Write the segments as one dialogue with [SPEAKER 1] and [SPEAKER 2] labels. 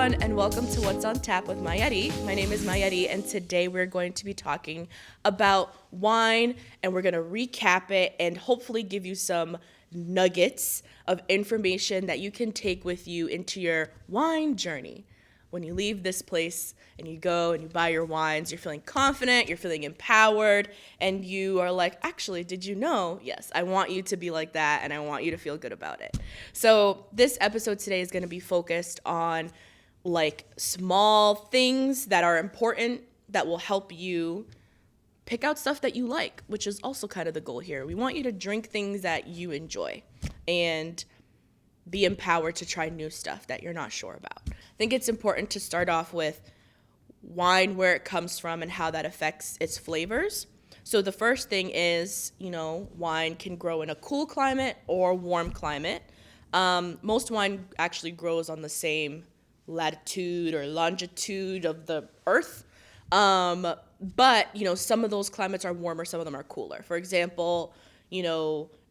[SPEAKER 1] And welcome to What's on Tap with Mayari. My name is Mayari, and today we're going to be talking about wine, and we're going to recap it and hopefully give you some nuggets of information that you can take with you into your wine journey. When you leave this place and you go and you buy your wines, you're feeling confident, you're feeling empowered, and you are like, actually, did you know? Yes, I want you to be like that, and I want you to feel good about it. So this episode today is going to be focused on like small things that are important that will help you pick out stuff that you like, which is also kind of the goal here. We want you to drink things that you enjoy and be empowered to try new stuff that you're not sure about. I think it's important to start off with wine, where it comes from and how that affects its flavors. So the first thing is, wine can grow in a cool climate or warm climate. Most wine actually grows on the same latitude or longitude of the earth. But, some of those climates are warmer, some of them are cooler. For example,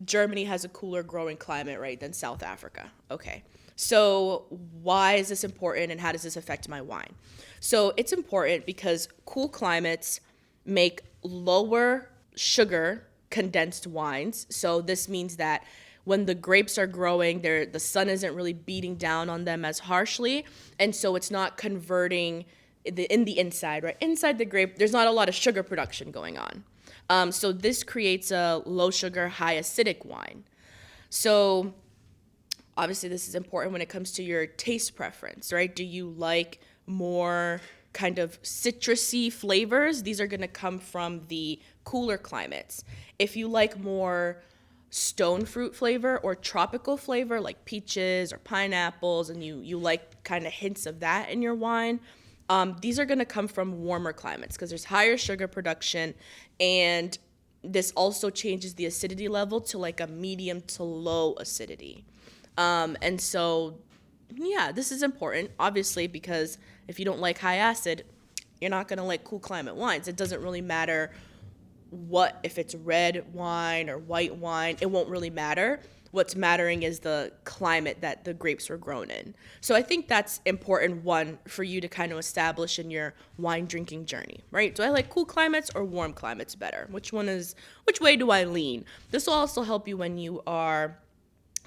[SPEAKER 1] Germany has a cooler growing climate, right, than South Africa. Okay. So why is this important and how does this affect my wine? So it's important because cool climates make lower sugar condensed wines. So this means that when the grapes are growing, the sun isn't really beating down on them as harshly, and so it's not converting in the inside, right? Inside the grape, there's not a lot of sugar production going on. So this creates a low sugar, high acidic wine. So obviously this is important when it comes to your taste preference, right? Do you like more kind of citrusy flavors? These are going to come from the cooler climates. If you like more stone fruit flavor or tropical flavor like peaches or pineapples, and you like kind of hints of that in your wine, these are going to come from warmer climates because there's higher sugar production, and this also changes the acidity level to like a medium to low acidity. And so, this is important, obviously, because if you don't like high acid, you're not going to like cool climate wines. It doesn't really matter if it's red wine or white wine, it won't really matter. What's mattering is the climate that the grapes were grown in. So I think that's important, one, for you to kind of establish in your wine drinking journey, right? Do I like cool climates or warm climates better? Which way do I lean? This will also help you when you are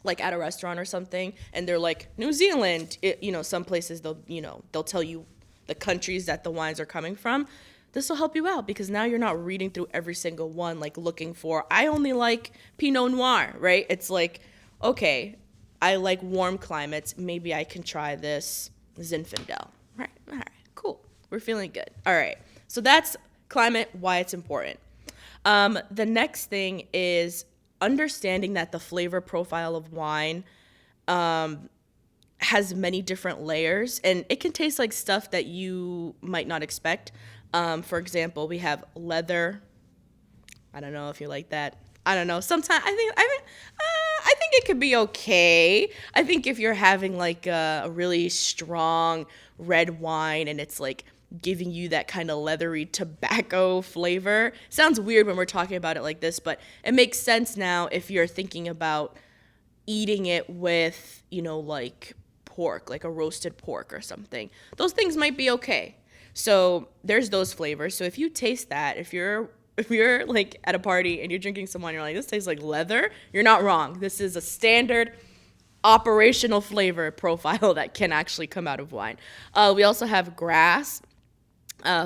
[SPEAKER 1] like at a restaurant or something and they're like New Zealand, some places they'll tell you the countries that the wines are coming from. This will help you out because now you're not reading through every single one, like looking for, I only like Pinot Noir, right? It's like, okay, I like warm climates. Maybe I can try this Zinfandel. Right. All right, cool. We're feeling good. All right. So that's climate, why it's important. The next thing is understanding that the flavor profile of wine has many different layers, and it can taste like stuff that you might not expect. For example, we have leather. I don't know if you like that. I don't know. Sometimes I think it could be okay. I think if you're having like a really strong red wine and it's like giving you that kind of leathery tobacco flavor. Sounds weird when we're talking about it like this, but it makes sense now if you're thinking about eating it with, like pork, like a roasted pork or something. Those things might be okay. So there's those flavors. So if you taste that, if you're like at a party and you're drinking some wine, you're like, this tastes like leather, you're not wrong. This is a standard operational flavor profile that can actually come out of wine. We also have grass,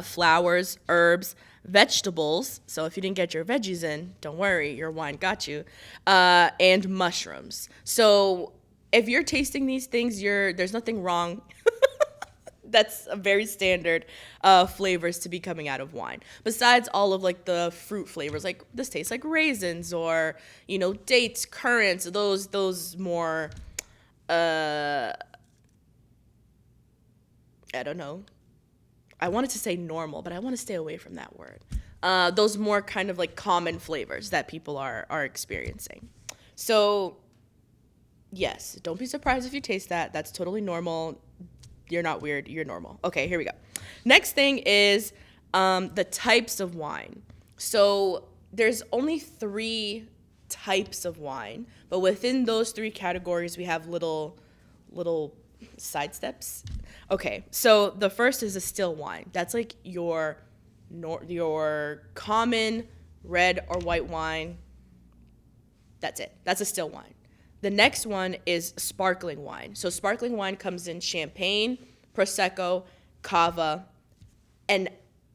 [SPEAKER 1] flowers, herbs, vegetables. So if you didn't get your veggies in, don't worry, your wine got you. And mushrooms. So if you're tasting these things, there's nothing wrong. That's a very standard flavors to be coming out of wine. Besides all of like the fruit flavors, like this tastes like raisins or, dates, currants, those more, I don't know. I wanted to say normal, but I want to stay away from that word. Those more kind of like common flavors that people are experiencing. So yes, don't be surprised if you taste that. That's totally normal. You're not weird. You're normal. Okay, here we go. Next thing is the types of wine. So there's only three types of wine, but within those three categories, we have little side steps. Okay, so the first is a still wine. That's like your common red or white wine. That's it. That's a still wine. The next one is sparkling wine. So sparkling wine comes in champagne, prosecco, cava, and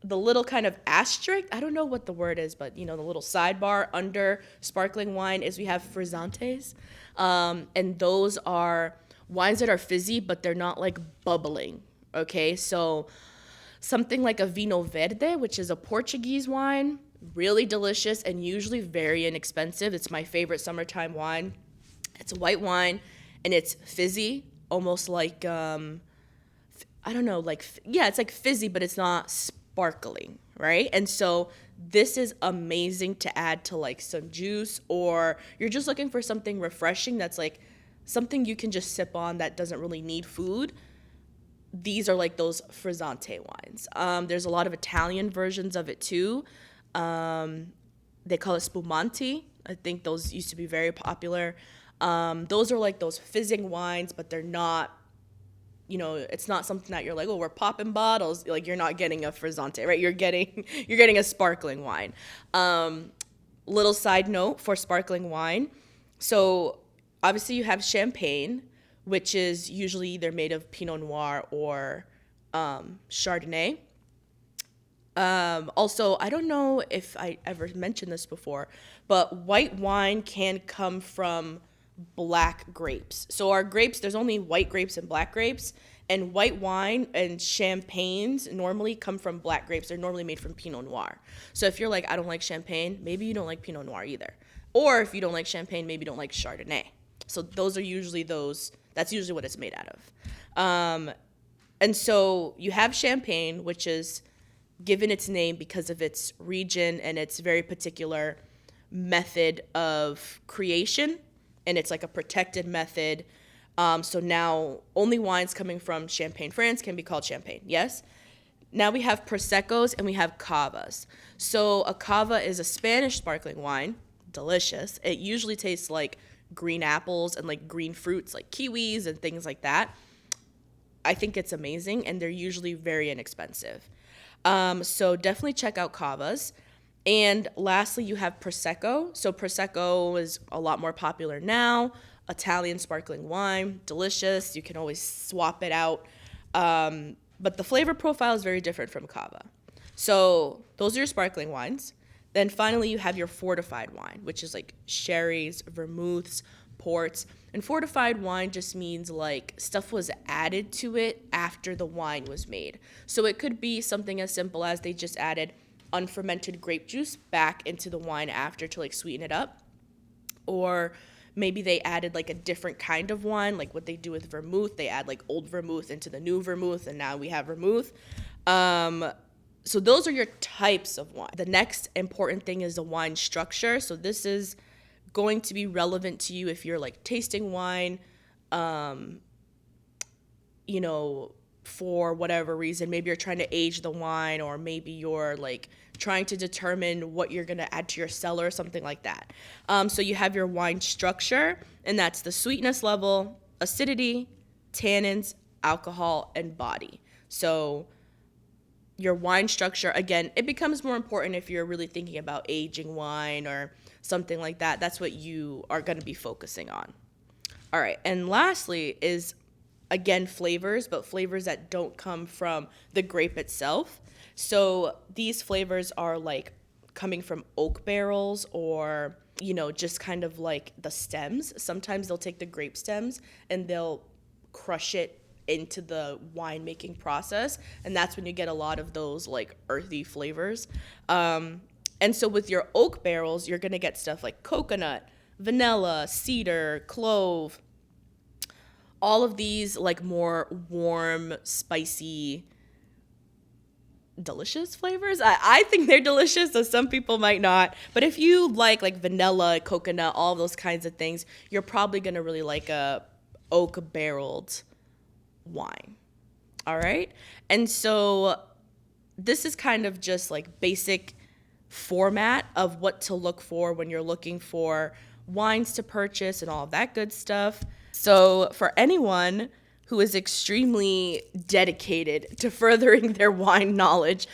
[SPEAKER 1] the little kind of asterisk, I don't know what the word is, but the little sidebar under sparkling wine is we have frizzantes. And those are wines that are fizzy, but they're not like bubbling. Okay, so something like a Vinho Verde, which is a Portuguese wine, really delicious and usually very inexpensive. It's my favorite summertime wine. It's a white wine and it's fizzy, almost like, I don't know, it's like fizzy, but it's not sparkling, right? And so this is amazing to add to like some juice, or you're just looking for something refreshing that's like something you can just sip on that doesn't really need food. These are like those frizzante wines. There's a lot of Italian versions of it too. They call it spumante. I think those used to be very popular. Those are like those fizzing wines, but they're not, it's not something that you're like, oh, we're popping bottles. Like you're not getting a frizzante, right? You're getting a sparkling wine. Little side note for sparkling wine. So obviously you have champagne, which is usually either made of Pinot Noir or Chardonnay. Also, I don't know if I ever mentioned this before, but white wine can come from black grapes. So our grapes, there's only white grapes and black grapes, and white wine and champagnes normally come from black grapes. They're normally made from Pinot Noir. So if you're like, I don't like champagne, maybe you don't like Pinot Noir either. Or if you don't like champagne, maybe you don't like Chardonnay. So that's usually what it's made out of. And so you have champagne, which is given its name because of its region and its very particular method of creation. And it's like a protected method. So now only wines coming from Champagne, France can be called champagne, yes? Now we have Proseccos and we have Cavas. So a Cava is a Spanish sparkling wine, delicious. It usually tastes like green apples and like green fruits like kiwis and things like that. I think it's amazing, and they're usually very inexpensive. So definitely check out Cavas. And lastly, you have Prosecco. So Prosecco is a lot more popular now. Italian sparkling wine, delicious. You can always swap it out. But the flavor profile is very different from Cava. So those are your sparkling wines. Then finally, you have your fortified wine, which is like sherries, vermouths, ports. And fortified wine just means like stuff was added to it after the wine was made. So it could be something as simple as they just added unfermented grape juice back into the wine after to like sweeten it up. Or maybe they added like a different kind of wine, like what they do with vermouth. They add like old vermouth into the new vermouth, and now we have vermouth. So those are your types of wine. The next important thing is the wine structure. So this is going to be relevant to you if you're like tasting wine, for whatever reason. Maybe you're trying to age the wine, or maybe you're like trying to determine what you're going to add to your cellar, something like that. So you have your wine structure, and that's the sweetness level, acidity, tannins, alcohol, and body. So your wine structure, again, it becomes more important if you're really thinking about aging wine or something like that. That's what you are going to be focusing on. All right, and lastly is, again, flavors, but flavors that don't come from the grape itself. So these flavors are like coming from oak barrels, or, just kind of like the stems. Sometimes they'll take the grape stems and they'll crush it into the winemaking process, and that's when you get a lot of those like earthy flavors. And so with your oak barrels, you're gonna get stuff like coconut, vanilla, cedar, clove, all of these like more warm, spicy, delicious flavors. I think they're delicious, so some people might not. But if you like vanilla, coconut, all those kinds of things, you're probably gonna really like a oak barreled wine. All right. And so this is kind of just like basic format of what to look for when you're looking for wines to purchase and all of that good stuff. So for anyone who is extremely dedicated to furthering their wine knowledge,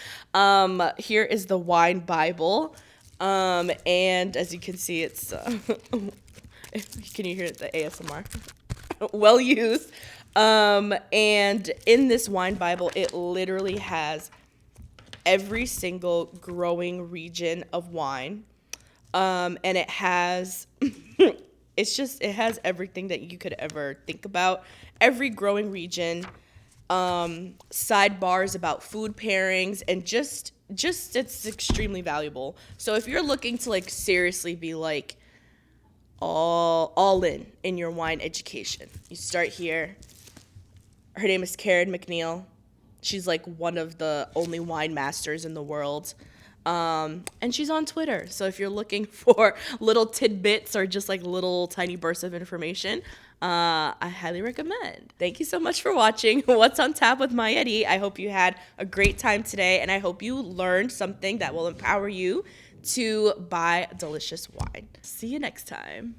[SPEAKER 1] here is the Wine Bible. And as you can see, it's, can you hear the ASMR? Well used. And in this Wine Bible, it literally has every single growing region of wine. And it has, it has everything that you could ever think about. Every growing region, sidebars about food pairings, and just it's extremely valuable. So if you're looking to like seriously be like all in your wine education, you start here. Her name is Karen McNeil. She's like one of the only wine masters in the world. And she's on Twitter. So if you're looking for little tidbits or just like little tiny bursts of information, I highly recommend. Thank you so much for watching What's on Tap with Mayari. I hope you had a great time today, and I hope you learned something that will empower you to buy delicious wine. See you next time.